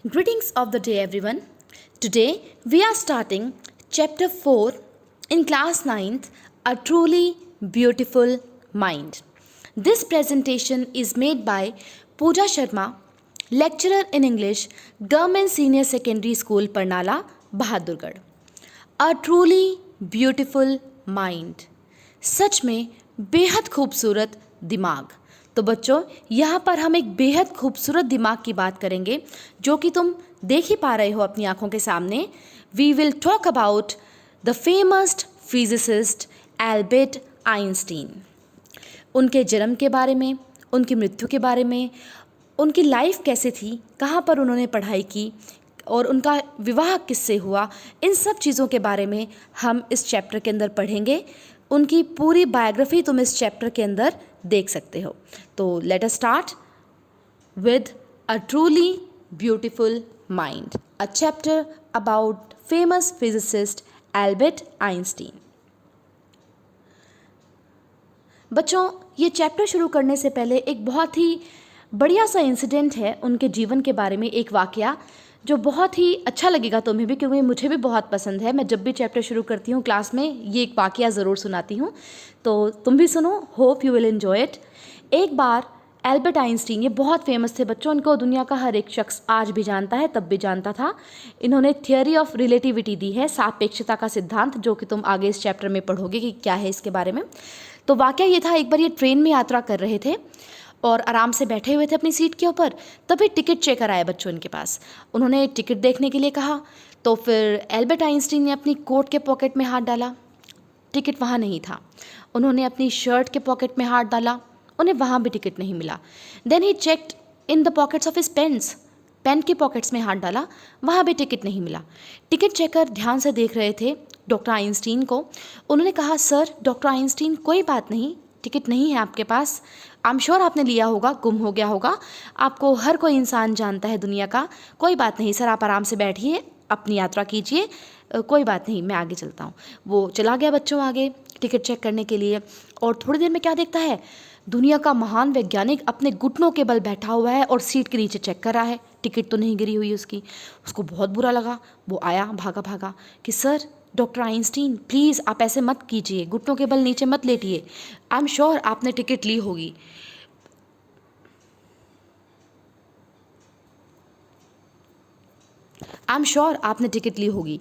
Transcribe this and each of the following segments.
Greetings of the day, everyone. Today we are starting chapter 4 in class 9th, A Truly Beautiful Mind. This presentation is made by Pooja Sharma, lecturer in English, Government Senior Secondary School, Parnala, Bahadurgarh. A truly beautiful mind. सच में बेहद खूबसूरत दिमाग। तो बच्चों, यहाँ पर हम एक बेहद खूबसूरत दिमाग की बात करेंगे जो कि तुम देख ही पा रहे हो अपनी आंखों के सामने। We will talk about the famous physicist Albert Einstein. उनके जन्म के बारे में, उनकी मृत्यु के बारे में, उनकी लाइफ कैसे थी, कहाँ पर उन्होंने पढ़ाई की और उनका विवाह किससे हुआ, इन सब चीज़ों के बारे में हम इस चैप्टर के अंदर पढ़ेंगे। उनकी पूरी बायोग्राफी तुम इस चैप्टर के अंदर देख सकते हो। तो let us start with a truly beautiful mind, a chapter about famous physicist Albert Einstein. बच्चों, ये चैप्टर शुरू करने से पहले एक बहुत ही बढ़िया सा इंसिडेंट है उनके जीवन के बारे में, एक वाकया जो बहुत ही अच्छा लगेगा तुम्हें भी, क्योंकि मुझे भी बहुत पसंद है। मैं जब भी चैप्टर शुरू करती हूँ क्लास में ये एक वाकया ज़रूर सुनाती हूँ, तो तुम भी सुनो। Hope you will enjoy it. एक बार एल्बर्ट आइंस्टीन, ये बहुत फेमस थे बच्चों, इनको दुनिया का हर एक शख्स आज भी जानता है, तब भी जानता था। इन्होंने थियोरी ऑफ रिलेटिविटी दी है, सापेक्षता का सिद्धांत, जो कि तुम आगे इस चैप्टर में पढ़ोगे कि क्या है इसके बारे में। तो वाकया ये था, एक बार ये ट्रेन में यात्रा कर रहे थे और आराम से बैठे हुए थे अपनी सीट के ऊपर, तभी टिकट चेकर आए बच्चों इनके पास। उन्होंने टिकट देखने के लिए कहा, तो फिर एल्बर्ट आइंस्टीन ने अपनी कोट के पॉकेट में हाथ डाला, टिकट वहाँ नहीं था। उन्होंने अपनी शर्ट के पॉकेट में हाथ डाला, उन्हें वहाँ भी टिकट नहीं मिला। Then he checked in the pockets of his pants, pen के पॉकेट्स में हाथ डाला, वहाँ भी टिकट नहीं मिला। टिकट चेकर ध्यान से देख रहे थे डॉक्टर आइंस्टीन को। उन्होंने कहा, सर डॉक्टर आइंस्टीन, कोई बात नहीं, टिकट नहीं है आपके पास, आई एम श्योर आपने लिया होगा, गुम हो गया होगा, आपको हर कोई इंसान जानता है दुनिया का, कोई बात नहीं सर, आप आराम से बैठिए, अपनी यात्रा कीजिए, कोई बात नहीं, मैं आगे चलता हूँ। वो चला गया बच्चों आगे टिकट चेक करने के लिए, और थोड़ी देर में क्या देखता है, दुनिया का महान वैज्ञानिक अपने घुटनों के बल बैठा हुआ है और सीट के नीचे चेक कर रहा है, टिकट तो नहीं गिरी हुई उसकी। उसको बहुत बुरा लगा, वो आया भागा भागा कि सर डॉक्टर आइंस्टीन प्लीज़ आप ऐसे मत कीजिए, घुटनों के बल नीचे मत लेटिए, आई एम श्योर आपने टिकट ली होगी। आई एम श्योर आपने टिकट ली होगी,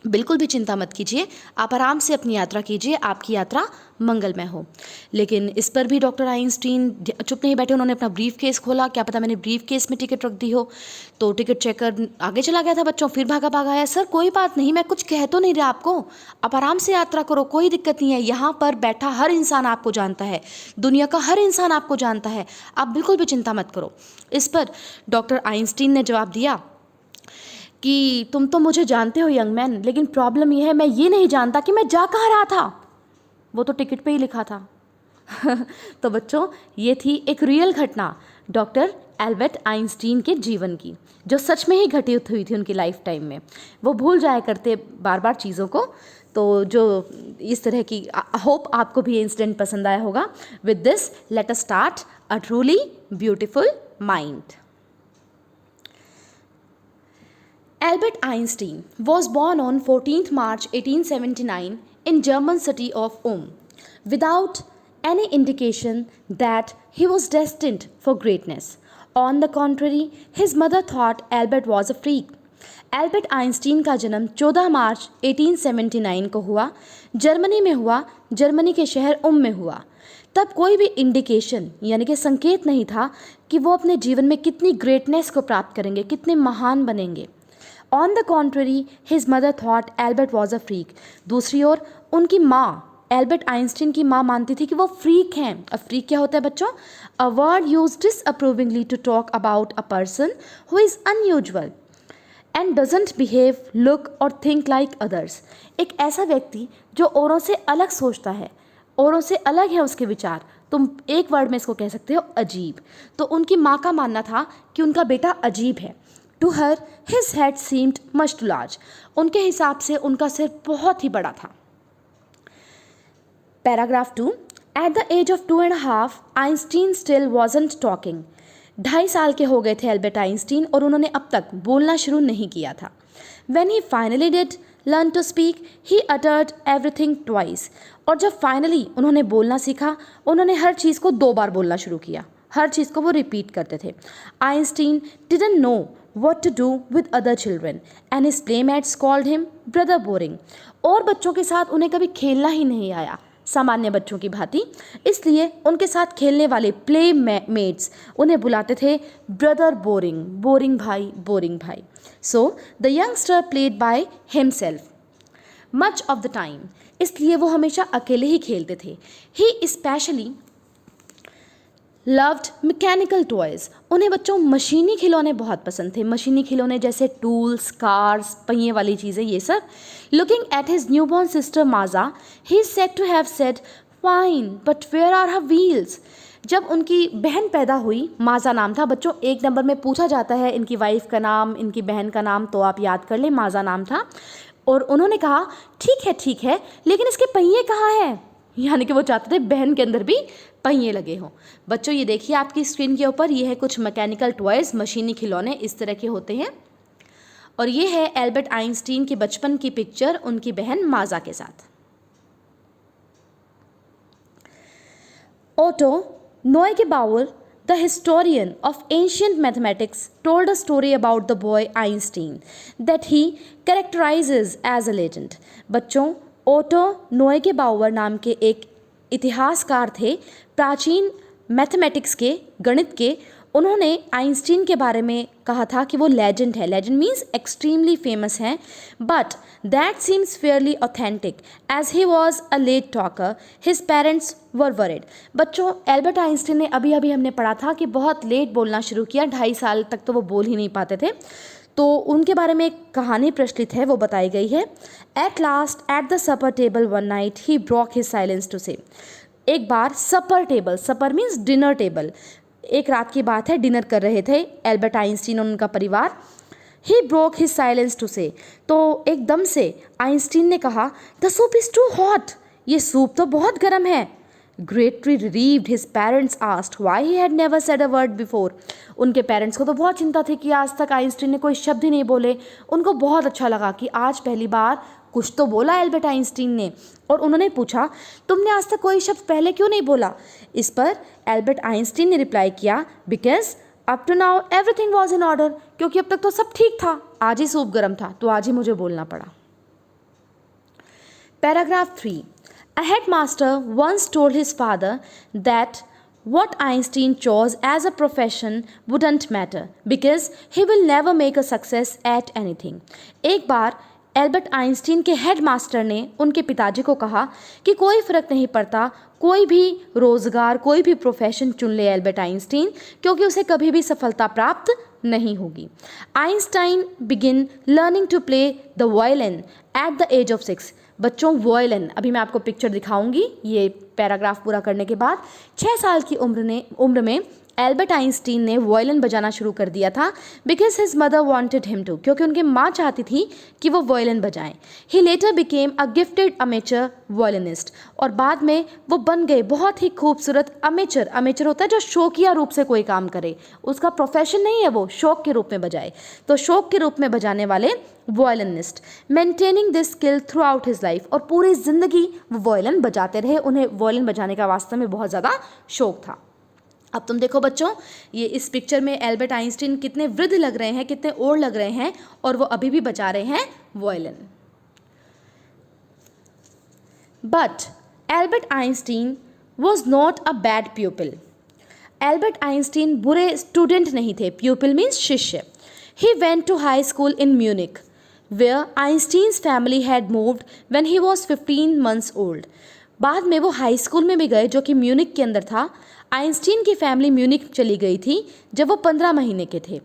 बिल्कुल भी चिंता मत कीजिए, आप आराम से अपनी यात्रा कीजिए, आपकी यात्रा मंगलमय हो। लेकिन इस पर भी डॉक्टर आइंस्टीन चुप नहीं बैठे, उन्होंने अपना ब्रीफ केस खोला, क्या पता मैंने ब्रीफ केस में टिकट रख दी हो। तो टिकट चेकर आगे चला गया था बच्चों, फिर भागा भागा आया, सर कोई बात नहीं, मैं कुछ कह तो नहीं रहा आपको, आप आराम से यात्रा करो, कोई दिक्कत नहीं है, यहाँ पर बैठा हर इंसान आपको जानता है, दुनिया का हर इंसान आपको जानता है, आप बिल्कुल भी चिंता मत करो। इस पर डॉक्टर आइंस्टीन ने जवाब दिया कि तुम तो मुझे जानते हो यंग मैन, लेकिन प्रॉब्लम यह है मैं ये नहीं जानता कि मैं जा कहाँ रहा था, वो तो टिकट पे ही लिखा था। तो बच्चों, ये थी एक रियल घटना डॉक्टर एल्बर्ट आइंस्टीन के जीवन की, जो सच में ही घटित हुई थी उनकी लाइफ टाइम में। वो भूल जाया करते बार बार चीज़ों को, तो जो इस तरह की, होप आपको भी ये इंसिडेंट पसंद आया होगा। With this let us start a truly beautiful mind. Albert Einstein was born on 14th March 1879 in German city of Ulm, without any indication that he was destined for greatness. On the contrary, his mother thought Albert was a freak. Albert Einstein का जन्म 14 मार्च 1879 को हुआ, Germany में हुआ, Germany के शहर उम में हुआ। तब कोई भी इंडिकेशन यानी कि संकेत नहीं था कि वो अपने जीवन में कितनी ग्रेटनेस को प्राप्त करेंगे, कितने महान बनेंगे। On the contrary his mother thought Albert was a freak. दूसरी ओर उनकी माँ, एल्बर्ट आइंस्टीन की माँ मानती थी कि वो फ्रीक हैं। अब फ्रीक क्या होता है बच्चों? A word used disapprovingly to talk about a person who is unusual and doesn't behave, look और थिंक लाइक अदर्स। एक ऐसा व्यक्ति जो औरों से अलग सोचता है, औरों से अलग है उसके विचार, तुम एक वर्ड में इसको कह सकते हो अजीब। तो उनकी माँ का मानना था कि उनका बेटा अजीब है। To her his head seemed much too large. उनके हिसाब से उनका सिर बहुत ही बड़ा था। Paragraph 2, at the age of 2.5 Einstein still wasn't talking. 2.5 साल के हो गए थे एल्बर्ट आइंस्टीन और उन्होंने अब तक बोलना शुरू नहीं किया था। When he finally did learn to speak, he uttered everything twice. और जब फाइनली उन्होंने बोलना सीखा, उन्होंने हर चीज़ को 2 बार बोलना शुरू किया, हर चीज़ को वो रिपीट करते थे। Einstein didn't know what to do with other children and his playmates called him brother boring. और बच्चों के साथ उन्हें कभी खेलना ही नहीं आया सामान्य बच्चों की भांति, इसलिए उनके साथ खेलने वाले प्ले मेट्स उन्हें बुलाते थे ब्रदर बोरिंग, बोरिंग भाई, बोरिंग भाई। So the youngster played by himself much of the time, इसलिए वो हमेशा अकेले ही खेलते थे। ही स्पेशली लव्ड मैकेनिकल टॉयज़, उन्हें बच्चों मशीनी खिलौने बहुत पसंद थे। मशीनी खिलौने जैसे टूल्स, कार्स, पहिए वाली चीज़ें, ये सब। Looking at his newborn sister Maja, he said to have said fine but where are her wheels. जब उनकी बहन पैदा हुई, माजा नाम था बच्चों, 1 नंबर में पूछा जाता है इनकी वाइफ का नाम, इनकी बहन का नाम, तो आप याद कर लें, माजा नाम था। और उन्होंने कहा ठीक है, लेकिन इसके पहिए कहाँ हैं? यानी कि वो चाहते थे बहन के अंदर भी पहिए लगे हों। बच्चों ये देखिए आपकी स्क्रीन के ऊपर, ये है कुछ मैकेनिकल टॉयज़, मशीनी खिलौने इस तरह के होते हैं। और ये है एल्बर्ट आइंस्टीन के बचपन की पिक्चर उनकी बहन माजा के साथ। Otto Neugebauer, the historian of ancient mathematics, told a story about the boy Einstein that he characterizes as a legend. बच्चों, ओटो नोएगेबाउर नाम के एक इतिहासकार थे, प्राचीन मैथमेटिक्स के, गणित के। उन्होंने आइंस्टीन के बारे में कहा था कि वो लेजेंड है। लेजेंड मीन्स एक्सट्रीमली फेमस हैं, but that seems fairly authentic as he was a late talker, his parents were worried. बच्चों, एल्बर्ट आइंस्टीन ने अभी अभी हमने पढ़ा था कि बहुत लेट बोलना शुरू किया, 2.5 साल तक तो वो बोल ही नहीं पाते थे। तो उनके बारे में एक कहानी प्रचलित है, वो बताई गई है। At last at the supper table one night he broke his silence to say. एक बार supper table, supper means dinner table, एक रात की बात है, डिनर कर रहे थे एल्बर्ट आइंस्टीन और उनका परिवार। He broke his silence to say, तो एकदम से आइंस्टीन ने कहा, the soup is too hot, ये सूप तो बहुत गर्म है। Greatly relieved, his parents asked why he had never said a word before. उनके पेरेंट्स को तो बहुत चिंता थी कि आज तक आइंस्टीन ने कोई शब्द ही नहीं बोले। उनको बहुत अच्छा लगा कि आज पहली बार कुछ तो बोला एल्बर्ट आइंस्टीन ने, और उन्होंने पूछा, तुमने आज तक कोई शब्द पहले क्यों नहीं बोला? इस पर एल्बर्ट आइंस्टीन ने रिप्लाई किया, because up to now everything was in order, क्योंकि अब तक तो सब ठीक था, आज ही सूप गर्म था तो आज ही मुझे बोलना पड़ा। Paragraph 3। A headmaster once told his father that what Einstein chose as a profession wouldn't matter because he will never make a success at anything. एक बार एल्बर्ट आइंस्टीन के हेडमास्टर ने उनके पिताजी को कहा कि कोई फ़र्क नहीं पड़ता, कोई भी रोज़गार, कोई भी प्रोफेशन चुन ले एल्बर्ट आइंस्टीन, क्योंकि उसे कभी भी सफलता प्राप्त नहीं होगी। Einstein began learning to play the violin at the age of 6। बच्चों, वायलिन, अभी मैं आपको पिक्चर दिखाऊंगी ये पैराग्राफ पूरा करने के बाद। 6 साल की उम्र में एल्बर्ट आइंस्टीन ने वायलिन बजाना शुरू कर दिया था, because his mother wanted him to, क्योंकि उनकी माँ चाहती थी कि वो वायलिन बजाएं। He later became a gifted amateur violinist, और बाद में वो बन गए बहुत ही खूबसूरत अमेचर। अमेचर होता है जो शौकिया रूप से कोई काम करे, उसका प्रोफेशन नहीं है, वो शौक के रूप में बजाए, तो शौक के रूप में बजाने वाले violinist. Maintaining this skill through out his life, और पूरी ज़िंदगी वो वायलिन बजाते रहे। उन्हें वायलिन बजाने का वास्तव में बहुत ज़्यादा शौक था। अब तुम देखो बच्चों, ये इस पिक्चर में एल्बर्ट आइंस्टीन कितने वृद्ध लग रहे हैं, कितने ओल्ड लग रहे हैं, और वो अभी भी बजा रहे हैं violin. But Albert Einstein was not a bad pupil. Albert Einstein बुरे स्टूडेंट नहीं थे। प्यूपिल मीन्स शिष्य। He went to high school in Munich where Einstein's family had moved when he was 15 months old. बाद में वो high school में भी गए जो कि म्यूनिक के अंदर था। आइंस्टीन की फैमिली म्यूनिक चली गई थी जब वो 15 महीने के थे।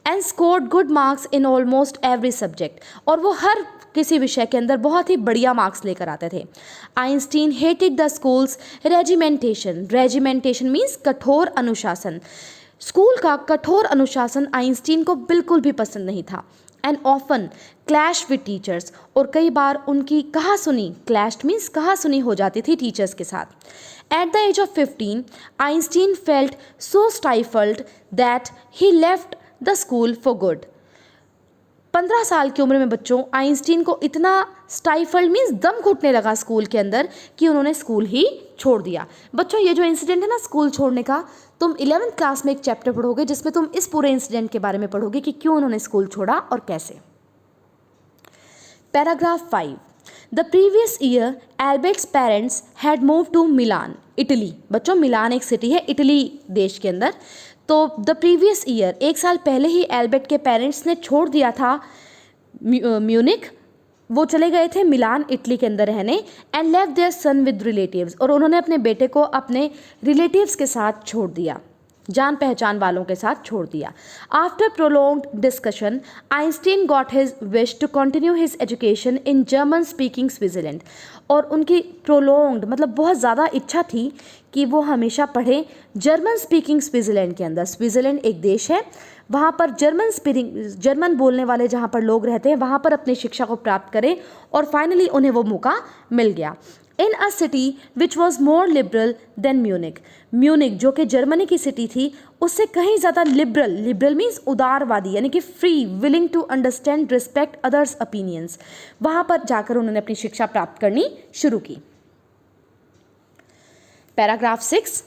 And scored good marks in almost every subject, और वो हर किसी विषय के अंदर बहुत ही बढ़िया मार्क्स लेकर आते थे। Einstein hated the schools regimentation. Regimentation means कठोर अनुशासन। स्कूल का कठोर अनुशासन आइंस्टीन को बिल्कुल भी पसंद नहीं था। And often clash with teachers, और कई बार उनकी कहा सुनी, क्लैश्ड मीन्स कहा सुनी हो जाती थी टीचर्स के साथ. At the age of 15, Einstein felt so stifled that he left the school for good. 15 साल की उम्र में बच्चों आइंस्टीन को इतना स्टाइफल्ड मीन्स दम घुटने लगा स्कूल के अंदर कि उन्होंने स्कूल ही छोड़ दिया. बच्चों ये जो इंसिडेंट है ना स्कूल छोड़ने का, तुम 11th क्लास में एक चैप्टर पढ़ोगे जिसमें तुम इस पूरे इंसिडेंट के बारे में पढ़ोगे कि क्यों उन्होंने स्कूल छोड़ा और कैसे. Paragraph 5. The previous year, Albert's parents had moved to Milan, Italy. बच्चों मिलान एक सिटी है इटली देश के अंदर. तो द प्रीवियस ईयर, एक साल पहले ही एल्बर्ट के पेरेंट्स ने छोड़ दिया था म्यूनिक, वो चले गए थे मिलान इटली के अंदर रहने. And left their son with relatives, और उन्होंने अपने बेटे को अपने रिलेटिव्स के साथ छोड़ दिया, जान पहचान वालों के साथ छोड़ दिया. After prolonged discussion Einstein got his wish to continue his education in German speaking Switzerland. और उनकी प्रोलॉन्ग्ड मतलब बहुत ज़्यादा इच्छा थी कि वो हमेशा पढ़ें जर्मन स्पीकिंग स्विट्जरलैंड के अंदर. स्विट्जरलैंड एक देश है, वहाँ पर जर्मन बोलने वाले जहाँ पर लोग रहते हैं वहाँ पर अपनी शिक्षा को प्राप्त करें, और फाइनली उन्हें वो मौका मिल गया. In a city which was more liberal than Munich. Munich जो कि जर्मनी की सिटी थी उससे कहीं ज़्यादा लिबरल मीन्स उदारवादी, यानी कि free, willing to understand, respect others opinions. वहाँ पर जाकर उन्होंने अपनी शिक्षा प्राप्त करनी शुरू की. Paragraph 6.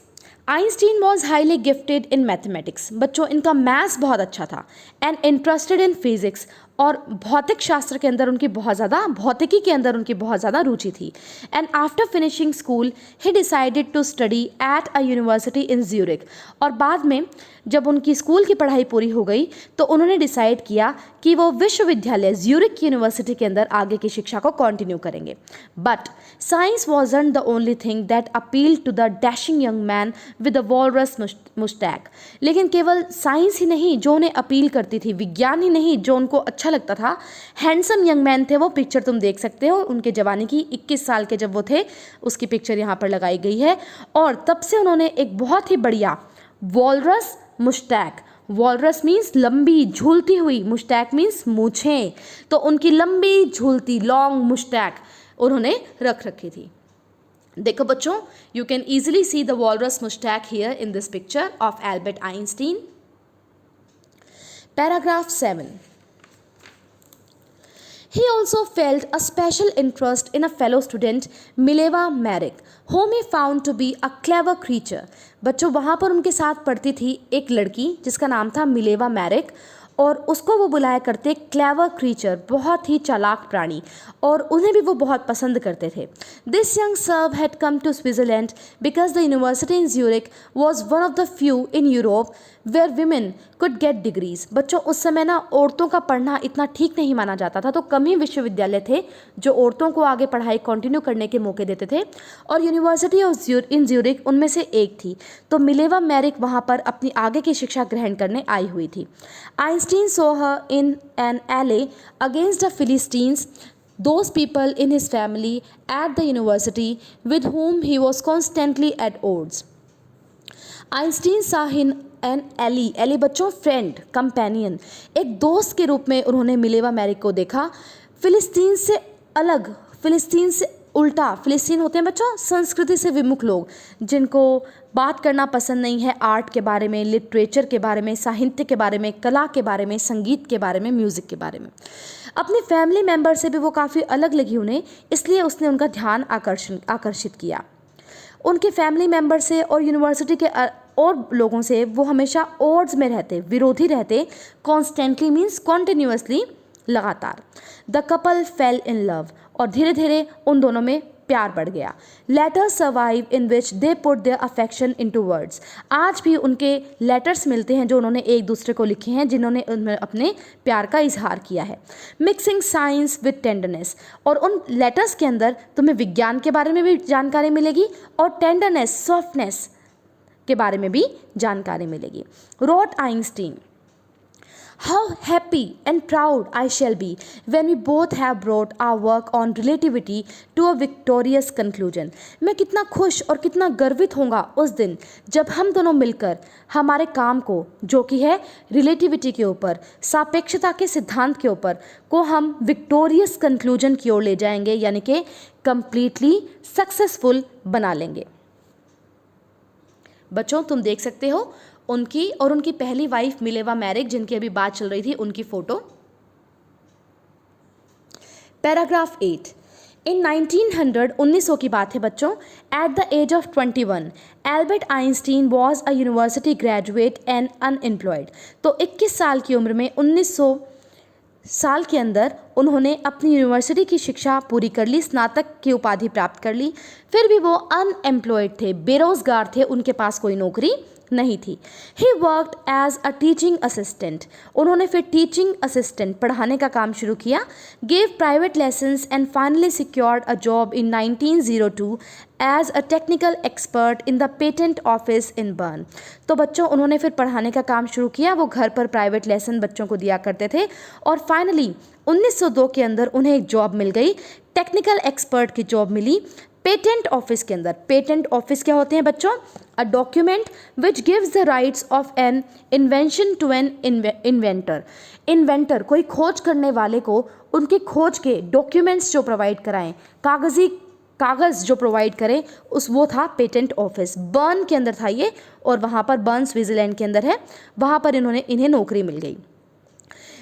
Einstein was highly gifted in mathematics. बच्चों इनका मैथ्स बहुत अच्छा था. एंड इंटरेस्टेड इन फिजिक्स, और भौतिक शास्त्र के अंदर उनकी बहुत ज़्यादा, भौतिकी के अंदर उनकी बहुत ज़्यादा रुचि थी. And after finishing school he decided to study at a university in Zurich. और बाद में जब उनकी स्कूल की पढ़ाई पूरी हो गई तो उन्होंने डिसाइड किया कि वो विश्वविद्यालय ज्यूरिक यूनिवर्सिटी के अंदर आगे की शिक्षा को कंटिन्यू करेंगे. But science wasn't the only thing that appeal to the dashing young man with the walrus moustache. लेकिन केवल साइंस ही नहीं जो उन्हें अपील करती थी, विज्ञान ही नहीं जो उनको अच्छा लगता था. हैंडसम यंग मैन थे वो, पिक्चर तुम देख सकते हो उनके जवानी की, 21 साल के जब वो थे उसकी पिक्चर यहाँ पर लगाई गई है. और तब से उन्होंने एक बहुत ही बढ़िया वॉलरस मुस्टैक, वॉलरस मीन्स लंबी झूलती हुई, मुस्टैक मीन्स मूछें, तो उनकी लंबी झूलती लॉन्ग मुस्टैक उन्होंने रख रखी थी. देखो बच्चों, you can easily see the walrus Moustache here in this picture of Albert Einstein. Paragraph 7. He also felt a special interest in a fellow student, Mileva Merrick, whom he found to be a clever creature. बच्चों वहाँ पर उनके साथ पढ़ती थी एक लड़की जिसका नाम था मिलेवा मैरिक, और उसको वो बुलाया करते क्लेवर क्रीचर, बहुत ही चालाक प्राणी, और उन्हें भी वो बहुत पसंद करते थे. This young Serb had come to Switzerland because the university in Zurich was one of the few in Europe where women could get degrees. बच्चों उस समय ना औरतों का पढ़ना इतना ठीक नहीं माना जाता था, तो कम ही विश्वविद्यालय थे जो औरतों को आगे पढ़ाई कंटिन्यू करने के मौके देते थे, और यूनिवर्सिटी ऑफ इन ज्यूरिक उनमें से एक थी. तो मिलेवा मैरिक वहाँ पर अपनी आगे की शिक्षा ग्रहण करने आई हुई थी. Einstein saw her in an alley against the Philistines, those people in his family at the university with whom he was constantly at odds. Einstein saw in an alley बच्चों फ्रेंड, कंपेनियन, एक दोस्त के रूप में उन्होंने Mileva Maric को देखा. फिलिस्तीन से अलग, फिलिस्तीन से उल्टा, फिलिस्तीन होते हैं बच्चों संस्कृति से विमुख लोग जिनको बात करना पसंद नहीं है आर्ट के बारे में, लिटरेचर के बारे में, साहित्य के बारे में, कला के बारे में, संगीत के बारे में, म्यूज़िक के बारे में. अपने फैमिली मेम्बर से भी वो काफ़ी अलग लगी उन्हें, इसलिए उसने उनका ध्यान आकर्षित किया. उनके फैमिली मेम्बर से और यूनिवर्सिटी के और लोगों से वो हमेशा ऑड्स में रहते, विरोधी रहते. कॉन्स्टेंटली मीन्स कॉन्टिन्यूसली, लगातार. The couple fell in love, और धीरे धीरे उन दोनों में प्यार बढ़ गया. Letters survive in which they put their affection into words. आज भी उनके लेटर्स मिलते हैं जो उन्होंने एक दूसरे को लिखे हैं, जिन्होंने उनमें अपने प्यार का इजहार किया है. मिक्सिंग साइंस विद टेंडरनेस, और उन लेटर्स के अंदर तुम्हें विज्ञान के बारे में भी जानकारी मिलेगी और टेंडरनेस, सॉफ्टनेस के बारे में भी जानकारी मिलेगी. Wrote Einstein, How happy and proud I shall be when we both have brought our work on relativity to a victorious conclusion. मैं कितना खुश और कितना गर्वित होऊंगा उस दिन जब हम दोनों मिलकर हमारे काम को, जो कि है रिलेटिविटी के ऊपर, सापेक्षता के सिद्धांत के ऊपर, को हम विक्टोरियस कंक्लूजन की ओर ले जाएंगे, यानी कि कंप्लीटली सक्सेसफुल बना लेंगे। बच्चों, तुम देख सकते हो उनकी और उनकी पहली वाइफ मिलेवा मैरिक, जिनकी अभी बात चल रही थी, उनकी फोटो। पैराग्राफ 8। इन 1900 की बात है बच्चों। At the age of 21 Albert Einstein was a university graduate and unemployed. तो 21 साल की उम्र में 1900 साल के अंदर उन्होंने अपनी यूनिवर्सिटी की शिक्षा पूरी कर ली, स्नातक की उपाधि प्राप्त कर ली। फिर भी वो अनएम्प्लॉयड थे, बेरोजगार थे, उनके पास कोई नौकरी नहीं थी। He worked as a teaching assistant. उन्होंने फिर टीचिंग असिस्टेंट, पढ़ाने का काम शुरू किया। Gave private lessons and finally secured a job in 1902 as a technical expert in the patent office in Bern. तो बच्चों, उन्होंने फिर पढ़ाने का काम शुरू किया। वो घर पर प्राइवेट लेसन बच्चों को दिया करते थे और फाइनली 1902 के अंदर उन्हें एक जॉब मिल गई, टेक्निकल एक्सपर्ट की जॉब मिली पेटेंट ऑफिस के अंदर। पेटेंट ऑफिस क्या होते हैं बच्चों? A document which gives the rights of an invention to an inventor. Inventor, कोई खोज करने वाले को उनकी खोज के डॉक्यूमेंट्स जो प्रोवाइड कराएं, कागज़ जो प्रोवाइड करें, वो था पेटेंट ऑफिस। बर्न के अंदर था ये, और वहाँ पर, बर्न स्विट्ज़रलैंड के अंदर है, वहाँ पर इन्हें नौकरी मिल गई।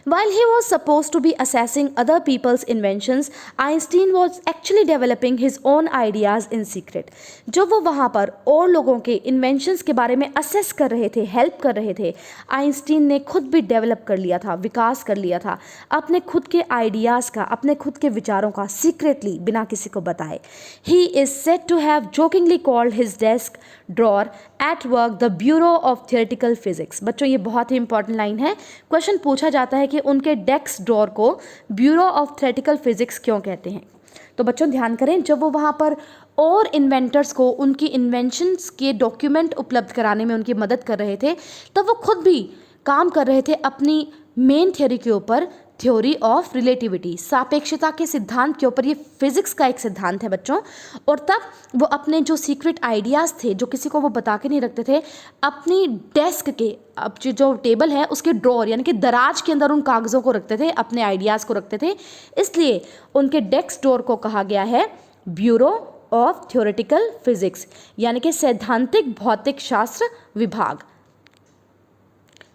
While he was supposed to be assessing other people's inventions, Einstein was actually developing his own ideas in secret. जब वो वहाँ पर और लोगों के इन्वेंशंस के बारे में असेस कर रहे थे, हेल्प कर रहे थे, आइंस्टीन ने खुद भी डेवलप कर लिया था, विकास कर लिया था अपने खुद के आइडियाज़ का, अपने खुद के विचारों का, सीक्रेटली, बिना किसी को बताए। He is said to have jokingly called his desk drawer at work the Bureau of Theoretical Physics। बच्चों, ये बहुत ही इंपॉर्टेंट लाइन है। क्वेश्चन पूछा जाता है कि उनके डेस्क ड्रॉर को ब्यूरो ऑफ थ्योरेटिकल फिजिक्स क्यों कहते हैं। तो बच्चों ध्यान करें, जब वो वहाँ पर और इन्वेंटर्स को उनकी इन्वेंशंस के डॉक्यूमेंट उपलब्ध कराने में उनकी मदद कर रहे थे, तब वो खुद भी काम कर रहे थे अपनी मेन थ्योरी के ऊपर, थ्योरी ऑफ रिलेटिविटी, सापेक्षता के सिद्धांत के ऊपर। ये फिजिक्स का एक सिद्धांत है बच्चों। और तब वो अपने जो सीक्रेट आइडियाज़ थे, जो किसी को वो बता के नहीं रखते थे, अपनी डेस्क के, अब जो टेबल है उसके ड्रॉर यानी कि दराज के अंदर उन कागज़ों को रखते थे, अपने आइडियाज़ को रखते थे। इसलिए उनके डेस्क ड्रॉर को कहा गया है ब्यूरो ऑफ थ्योरेटिकल फिजिक्स, यानी कि सैद्धांतिक भौतिक शास्त्र विभाग।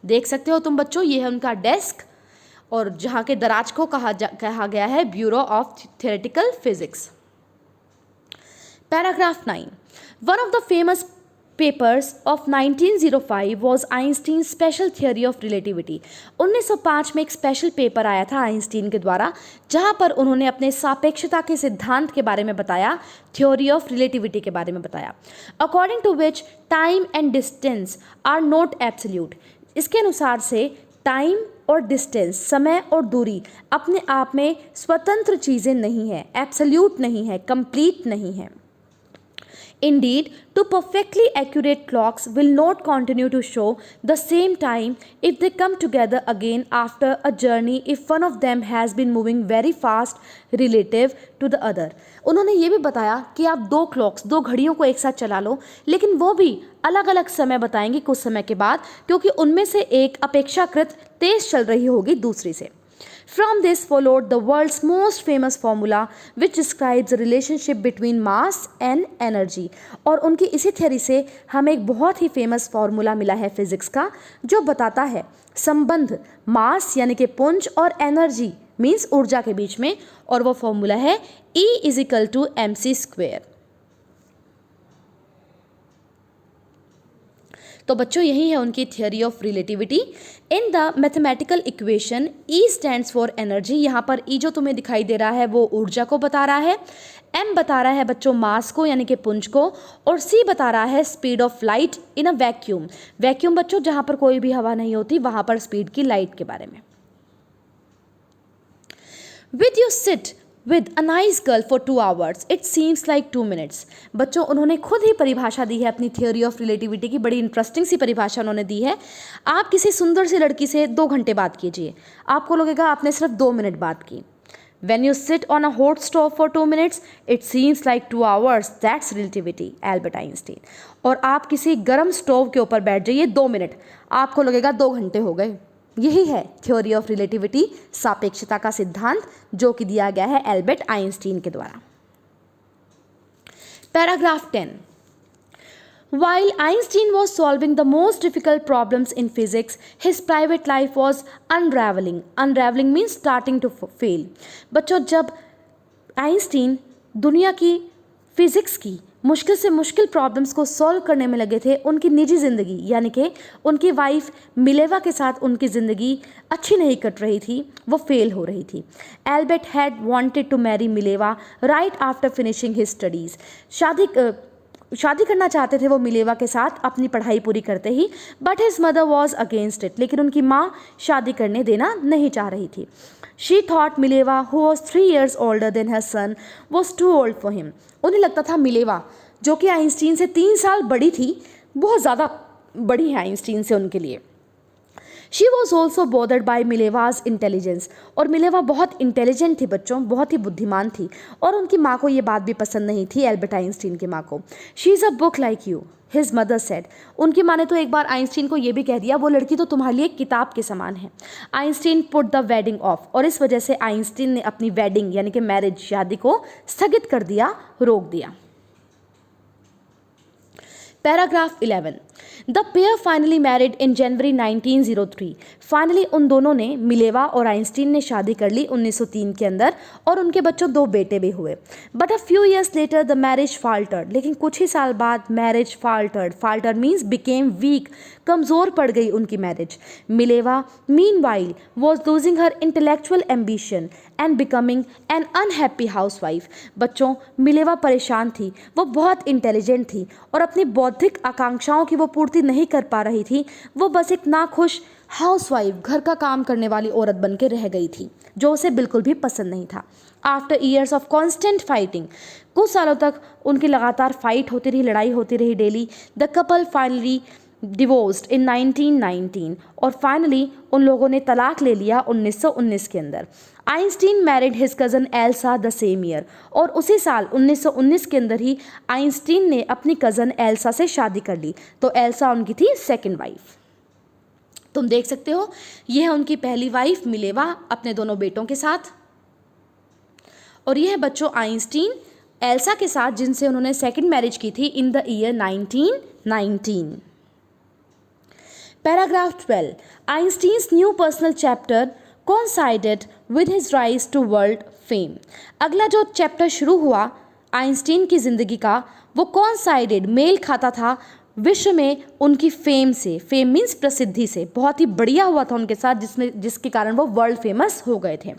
देख सकते हो तुम बच्चों, ये है उनका डेस्क, और जहाँ के दराज को कहा गया है bureau of theoretical physics. Paragraph 9। One of the famous papers of 1905 was Einstein special theory of relativity. 1905 में एक स्पेशल पेपर आया था आइंस्टीन के द्वारा, जहाँ पर उन्होंने अपने सापेक्षता के सिद्धांत के बारे में बताया, थ्योरी ऑफ रिलेटिविटी के बारे में बताया। According to which time and distance are not absolute. इसके अनुसार से टाइम और डिस्टेंस, समय और दूरी, अपने आप में स्वतंत्र चीज़ें नहीं हैं, एब्सोल्यूट नहीं है, कंप्लीट नहीं है। Indeed, two perfectly accurate clocks will not continue to show the same time if they come together again after a journey if one of them has been moving very fast relative to the other। उन्होंने ये भी बताया कि आप दो घड़ियों को एक साथ चला लो, लेकिन वो भी अलग अलग समय बताएंगे कुछ समय के बाद, क्योंकि उनमें से एक अपेक्षाकृत तेज चल रही होगी दूसरी से। From this followed the world's most famous formula which describes the relationship between mass and energy। और उनकी इसी थ्योरी से हमें एक बहुत ही फेमस फार्मूला मिला है फिजिक्स का, जो बताता है संबंध मास यानी कि पुंज और एनर्जी मीन्स ऊर्जा के बीच में, और वो फार्मूला है E = mc²। तो बच्चों, यही है उनकी theory of relativity. In the mathematical equation E stands for energy. यहाँ पर E जो तुम्हें दिखाई दे रहा है वो ऊर्जा को बता रहा है, M बता रहा है बच्चों मास को यानी कि पुंज को, और C बता रहा है speed of light in a vacuum. Vacuum बच्चों जहाँ पर कोई भी हवा नहीं होती, वहाँ पर स्पीड की लाइट के बारे में। With you sit with a nice girl for 2 hours it seems like 2 minutes. बच्चों, उन्होंने खुद ही परिभाषा दी है अपनी थ्योरी ऑफ रिलेटिविटी की, बड़ी इंटरेस्टिंग सी परिभाषा उन्होंने दी है। आप किसी सुंदर सी लड़की से 2 घंटे बात कीजिए, आपको लगेगा आपने सिर्फ 2 मिनट बात की। When you sit on a hot stove for 2 minutes, it seems like 2 hours. That's relativity, Albert Einstein. और आप किसी गर्म स्टोव के ऊपर बैठ जाइए 2 मिनट, आपको लगेगा 2 घंटे हो गए। यही है थ्योरी ऑफ रिलेटिविटी, सापेक्षता का सिद्धांत, जो कि दिया गया है एल्बर्ट आइंस्टीन के द्वारा। Paragraph 10। While Einstein was solving the most difficult problems in physics, his private life was unraveling. Unraveling means starting to fail. बच्चों, जब आइंस्टीन दुनिया की फिजिक्स की मुश्किल से मुश्किल प्रॉब्लम्स को सॉल्व करने में लगे थे, उनकी निजी ज़िंदगी यानी कि उनकी वाइफ मिलेवा के साथ उनकी ज़िंदगी अच्छी नहीं कट रही थी, वो फेल हो रही थी। Albert had wanted to marry Mileva right after finishing his studies. शादी करना चाहते थे वो मिलेवा के साथ अपनी पढ़ाई पूरी करते ही, but his mother was against it. लेकिन उनकी माँ शादी करने देना नहीं चाह रही थी। She thought Mileva who was 3 years older than her son was too old for him। उन्हें लगता था मिलेवा, जो कि आइंस्टीन से 3 साल बड़ी थी, बहुत ज़्यादा बड़ी है आइंस्टीन से उनके लिए। She was also bothered by Mileva's intelligence. और मिलेवा बहुत इंटेलिजेंट थी बच्चों, बहुत ही बुद्धिमान थी, और उनकी माँ को ये बात भी पसंद नहीं थी, एल्बर्ट आइंस्टीन की माँ को। She is a book like you, his mother said. उनकी माँ ने तो एक बार आइंस्टीन को ये भी कह दिया, वो लड़की तो तुम्हारे लिए किताब के समान है। Einstein put the wedding of, और इस वजह से आइंस्टीन ने अपनी वेडिंग यानी कि मैरिज, शादी को स्थगित कर दिया, रोक दिया। Paragraph 11। The pair finally married in January 1903। Finally उन दोनों ने, मिलेवा और आइंस्टीन ने शादी कर ली 1903 के अंदर, और उनके बच्चों 2 बेटे भी हुए। But a few years later the marriage faltered. लेकिन कुछ ही साल बाद marriage faltered. Faltered means became weak, कमज़ोर पड़ गई उनकी marriage. Mileva meanwhile was losing her intellectual ambition and becoming an unhappy housewife. बच्चों, मिलेवा परेशान थी, वो बहुत इंटेलिजेंट थी, और अपनी बौद्धिक आकांक्षाओं की वो पूर्ति नहीं कर पा रही थी। वो बस एक नाखुश हाउसवाइफ, घर का काम करने वाली औरत बन के रह गई थी, जो उसे बिल्कुल भी पसंद नहीं था। After years of constant fighting, कुछ सालों तक उनकी लगातार फाइट होती रही, लड़ाई होती रही daily. The couple finally divorced in 1919, और फाइनली उन लोगों ने तलाक ले लिया 1919 के अंदर। Einstein married his cousin Elsa the same year, और उसी साल 1919 के अंदर ही आइंस्टीन ने अपनी कज़न एल्सा से शादी कर ली। तो एल्सा उनकी थी सेकंड वाइफ। तुम देख सकते हो, ये है उनकी पहली वाइफ मिलेवा अपने दोनों बेटों के साथ, और ये है बच्चों आइंस्टीन एल्सा के साथ, जिनसे उन्होंने सेकंड मैरिज की थी in the year 1919। Paragraph 12। Einstein's new personal chapter coincided with his rise to world fame। अगला जो चैप्टर शुरू हुआ आइंस्टीन की ज़िंदगी का, वो coincided, मेल खाता था विश्व में उनकी फेम से। फेम मीन्स प्रसिद्धि से, बहुत ही बढ़िया हुआ था उनके साथ, जिसके कारण वो वर्ल्ड फेमस हो गए थे।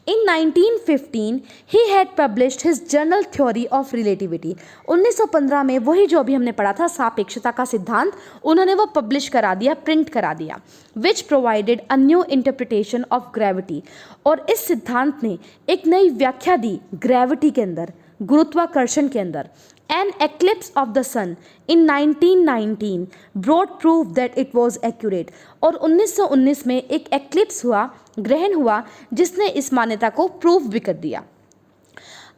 In 1915 he had published his General Theory of Relativity। 1915 में वही जो अभी हमने पढ़ा था सापेक्षता का सिद्धांत, उन्होंने वो पब्लिश करा दिया, प्रिंट करा दिया। Which provided a new interpretation of gravity। और इस सिद्धांत ने एक नई व्याख्या दी ग्रेविटी के अंदर, गुरुत्वाकर्षण के अंदर। An eclipse of the sun in 1919 brought proof that it was accurate। और 1919 में एक एक्लिप्स हुआ, ग्रहण हुआ, जिसने इस मान्यता को प्रूफ भी कर दिया।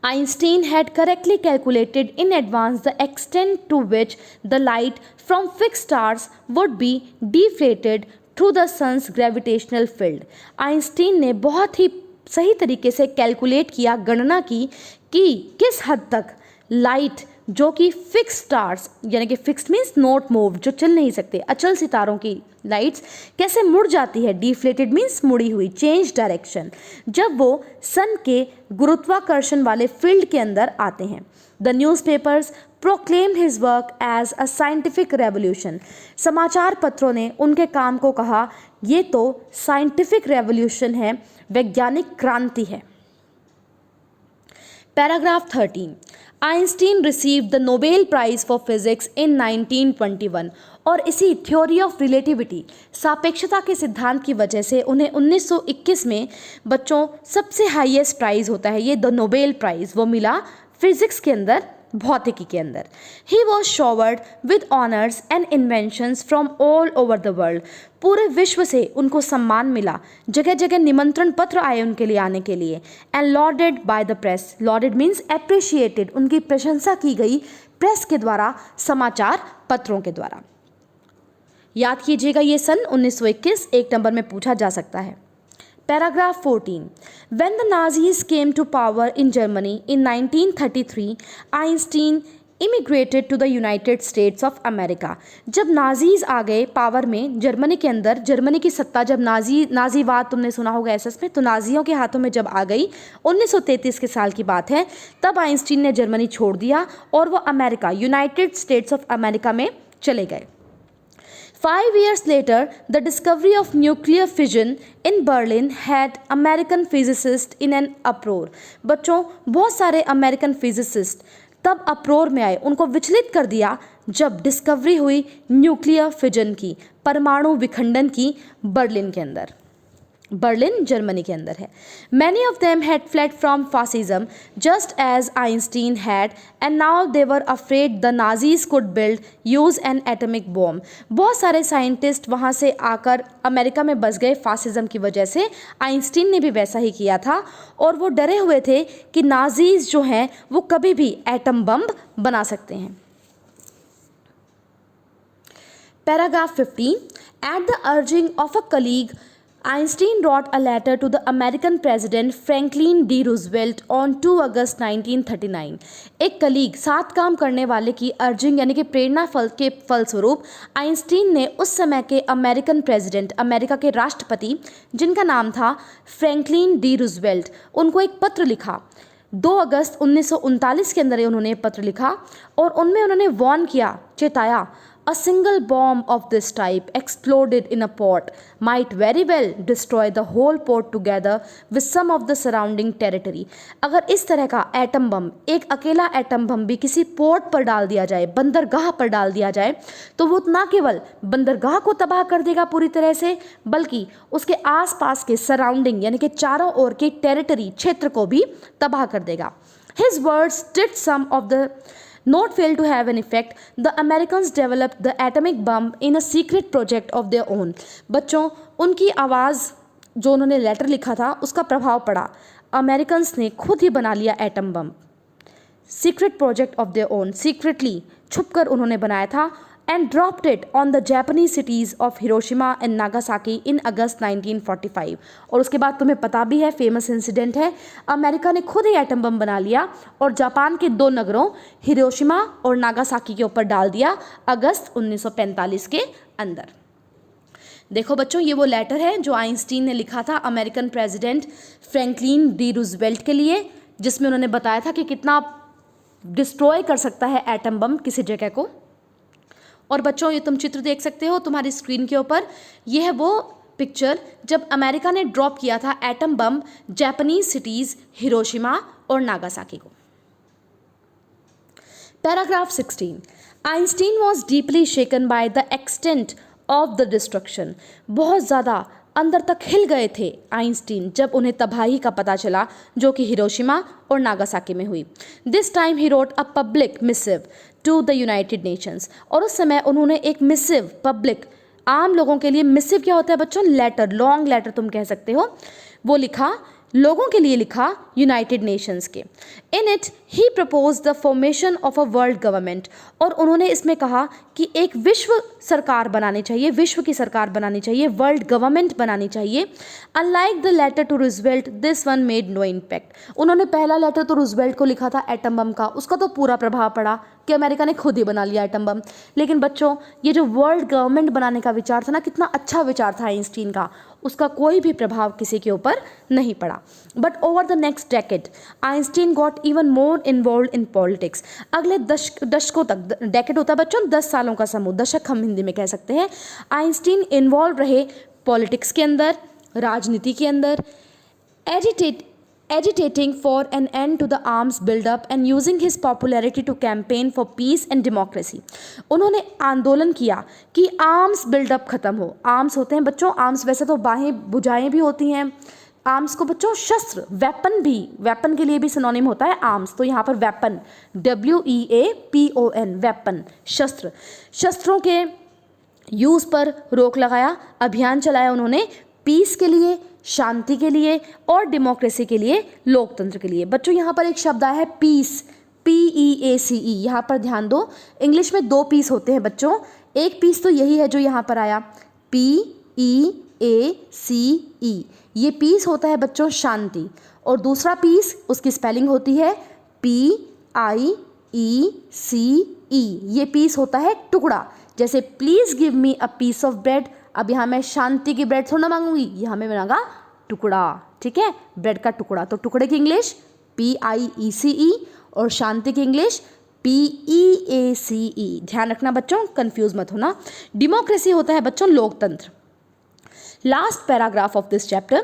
Einstein had correctly calculated in advance the extent to which the light from fixed stars would be deflated through the sun's gravitational field। Einstein ने बहुत ही सही तरीके से कैलकुलेट किया, गणना की कि किस हद तक लाइट जो कि फिक्स स्टार्स यानी कि फिक्स मीन्स नॉट मूव, जो चल नहीं सकते, अचल सितारों की लाइट्स कैसे मुड़ जाती है। डिफ्लेटेड मीन्स मुड़ी हुई, चेंज डायरेक्शन, जब वो सन के गुरुत्वाकर्षण वाले फील्ड के अंदर आते हैं। The newspapers proclaimed his work as a scientific revolution. समाचार पत्रों ने उनके काम को कहा, ये तो साइंटिफिक रेवोल्यूशन है, वैज्ञानिक क्रांति है। Paragraph 13। Einstein received the Nobel Prize for physics in 1921 और इसी थ्योरी ऑफ रिलेटिविटी सापेक्षता के सिद्धांत की वजह से उन्हें 1921 में बच्चों सबसे हाईएस्ट प्राइज होता है ये द नोबेल प्राइज वो मिला फिजिक्स के अंदर, भौतिकी के अंदर। He was showered with honours and inventions from all over the world. पूरे विश्व से उनको सम्मान मिला, जगह जगह निमंत्रण पत्र आए उनके लिए आने के लिए। And lauded by the press, lauded means appreciated, उनकी प्रशंसा की गई प्रेस के द्वारा, समाचार पत्रों के द्वारा। याद कीजिएगा ये सन 1921 एक नंबर में पूछा जा सकता है। Paragraph 14. When the Nazis came to power in Germany in 1933, Einstein immigrated to the United States of America. जब नाजीज आ गए पावर में जर्मनी के अंदर, जर्मनी की सत्ता जब नाजीवाद तुमने सुना होगा एसएस में, तो नाजियों के हाथों में जब आ गई 1933 के साल की बात है, तब आइंस्टीन ने जर्मनी छोड़ दिया और वो America, United states of America में चले गए। 5 years later, the discovery of nuclear fission in Berlin had American physicists in an uproar. बच्चों बहुत सारे अमेरिकन फिजिसिस्ट तब अप्रोर में आए, उनको विचलित कर दिया जब डिस्कवरी हुई न्यूक्लियर फिजन की, परमाणु विखंडन की, बर्लिन के अंदर। बर्लिन जर्मनी के अंदर है। Many of them had fled from fascism just as Einstein had and now they were afraid the Nazis could build use an atomic bomb. बहुत सारे साइंटिस्ट वहाँ से आकर अमेरिका में बस गए फासिज्म की वजह से। आइंस्टीन ने भी वैसा ही किया था और वो डरे हुए थे कि नाजीज जो हैं वो कभी भी एटम बम बना सकते हैं। Paragraph 15. At the urging of a colleague, Einstein wrote a letter to the American President Franklin D. Roosevelt on 2 अगस्त 1939। एक कलीग, साथ काम करने वाले की अर्जिंग यानी कि प्रेरणा के फलस्वरूप आइंस्टीन ने उस समय के अमेरिकन प्रेसिडेंट, अमेरिका के राष्ट्रपति जिनका नाम था फ्रैंकलिन डी रूजवेल्ट, उनको एक पत्र लिखा। 2 अगस्त 1939 के अंदर उन्होंने पत्र लिखा और उनमें उन्होंने वार्न किया, चेताया, A single bomb of this type exploded in a port might very well destroy the whole port together with some of the surrounding territory। अगर इस तरह का एटम बम, एक अकेला एटम बम भी किसी पोर्ट पर डाल दिया जाए, बंदरगाह पर डाल दिया जाए, तो वो ना केवल बंदरगाह को तबाह कर देगा पूरी तरह से, बल्कि उसके आसपास के सराउंडिंग यानी कि चारों ओर के टेरिटरी, क्षेत्र को भी तबाह कर देगा। His words did some of the not fail to have an effect. The Americans developed the atomic bomb in a secret project of their own। बच्चों, उनकी आवाज़ जो उन्होंने लेटर लिखा था उसका प्रभाव पड़ा। अमेरिकन्स ने खुद ही बना लिया atom bomb, secret project of their own, secretly छुपकर उन्होंने बनाया था। And dropped it on the Japanese cities of Hiroshima and Nagasaki in August 1945। और उसके बाद तुम्हें पता भी है, फेमस इंसिडेंट है, अमेरिका ने खुद ही एटम बम बना लिया और जापान के 2 नगरों हिरोशिमा और नागासाकी के ऊपर डाल दिया अगस्त 1945 के अंदर। देखो बच्चों, ये वो लेटर है जो आइंस्टीन ने लिखा था American president Franklin D Roosevelt के लिए, जिसमें उन्होंने बताया था कि कितना डिस्ट्रॉय कर सकता है एटम बम किसी जगह को। और बच्चों, ये तुम चित्र देख सकते हो तुम्हारी स्क्रीन के ऊपर, ये है वो पिक्चर जब अमेरिका ने ड्रॉप किया था atom bomb Japanese cities Hiroshima और नागासाकी को। Paragraph 16. Einstein was deeply shaken by the extent of the destruction. बहुत ज़्यादा अंदर तक हिल गए थे आइंस्टीन जब उन्हें तबाही का पता चला जो कि हिरोशिमा और नागासाकी में हुई। This time he wrote a public missive to the United Nations. और उस समय उन्होंने एक मिसिव, पब्लिक, आम लोगों के लिए, मिसिव क्या होता है बच्चों? लेटर, लॉन्ग लेटर तुम कह सकते हो, वो लिखा, लोगों के लिए लिखा यूनाइटेड नेशंस के। In it he propose the formation of a world government. और उन्होंने इसमें कहा कि एक विश्व सरकार बनानी चाहिए, विश्व की सरकार बनानी चाहिए, वर्ल्ड गवर्नमेंट बनानी चाहिए। Unlike the letter to Roosevelt, this one made no impact. उन्होंने पहला लेटर तो रूजवेल्ट को लिखा था एटम बम का, उसका तो पूरा प्रभाव पड़ा कि अमेरिका ने खुद ही बना लिया एटम बम। लेकिन बच्चों, ये जो वर्ल्ड गवर्नमेंट बनाने का विचार था ना, कितना अच्छा विचार था आइंस्टीन का, उसका कोई भी प्रभाव किसी के ऊपर नहीं पड़ा। But over the next decade Einstein got even more involve in politics. अगले दशकों तक, डेकेड होता है बच्चों 10 सालों का समूह, दशक हम हिंदी में कह सकते हैं, आइंस्टीन इन्वॉल्व रहे पॉलिटिक्स के अंदर, राजनीति के अंदर। agitating for an end to the arms build-up and using his popularity to campaign for peace and democracy. उन्होंने आंदोलन किया कि आर्म्स बिल्डअप ख़त्म हो. आर्म्स होते हैं बच्चों, आर्म्स वैसे तो बाहें भुजाएं भी होती हैं. आर्म्स को बच्चों शस्त्र, वेपन भी, वेपन के लिए भी सिनोनिम होता है आर्म्स. तो यहाँ पर वेपन, WEAPON, वेपन, शस्त्र, शस्त्रों के यूज़ पर रोक लगाया. अभियान चलाया उन्होंने पीस के लिए, शांति के लिए और डेमोक्रेसी के लिए, लोकतंत्र के लिए. बच्चों यहाँ पर एक शब्द आया है पीस, PEACE. यहाँ पर ध्यान दो, इंग्लिश में 2 पीस होते हैं बच्चों. एक पीस तो यही है जो यहाँ पर आया, PEACE. ये पीस होता है बच्चों शांति, और दूसरा पीस उसकी स्पेलिंग होती है PIECE. ये पीस होता है टुकड़ा. जैसे please give me a piece of bread. अब यहाँ मैं शांति की ब्रेड थोड़ा ना मांगूंगी, यहाँ मैं मांगा टुकड़ा. ठीक है, ब्रेड का टुकड़ा. तो टुकड़े की इंग्लिश PIECE और शांति की इंग्लिश PEACE. ध्यान रखना बच्चों, कंफ्यूज मत होना. डेमोक्रेसी होता है बच्चों लोकतंत्र. Last paragraph of this chapter.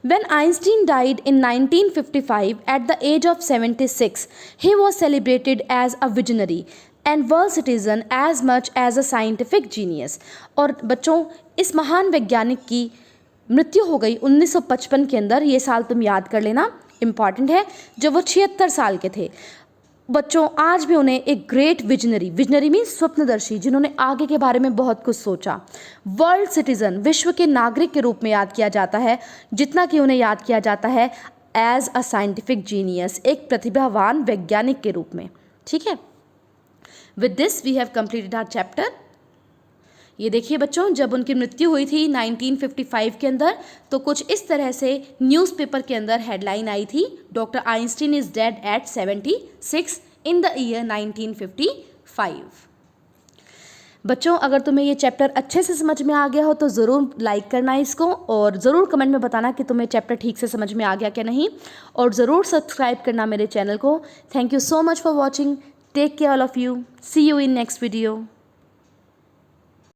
When Einstein died in 1955 at the age of 76, he was celebrated as a visionary and world citizen as much as a scientific genius. और बच्चों इस महान वैज्ञानिक की मृत्यु हो गई 1955 के अंदर. ये साल तुम याद कर लेना, इम्पॉर्टेंट है. जब वो 76 साल के थे. बच्चों आज भी उन्हें एक ग्रेट विजनरी, विजनरी मीन्स स्वप्नदर्शी, जिन्होंने आगे के बारे में बहुत कुछ सोचा. वर्ल्ड सिटीजन, विश्व के नागरिक के रूप में याद किया जाता है, जितना कि उन्हें याद किया जाता है एज अ साइंटिफिक जीनियस, एक प्रतिभावान वैज्ञानिक के रूप में. ठीक है, with this we have completed our chapter. ये देखिए बच्चों, जब उनकी मृत्यु हुई थी 1955 के अंदर, तो कुछ इस तरह से न्यूज़पेपर के अंदर हेडलाइन आई थी, doctor Einstein is dead eight 76 in the year 1955. बच्चों अगर तुम्हें ये चैप्टर अच्छे से समझ में आ गया हो तो ज़रूर लाइक करना इसको, और ज़रूर कमेंट में बताना कि तुम्हें चैप्टर ठीक से समझ में आ गया क्या नहीं, और ज़रूर सब्सक्राइब करना मेरे चैनल को. Thank you so much for watching. Take care all of you. See you in next video.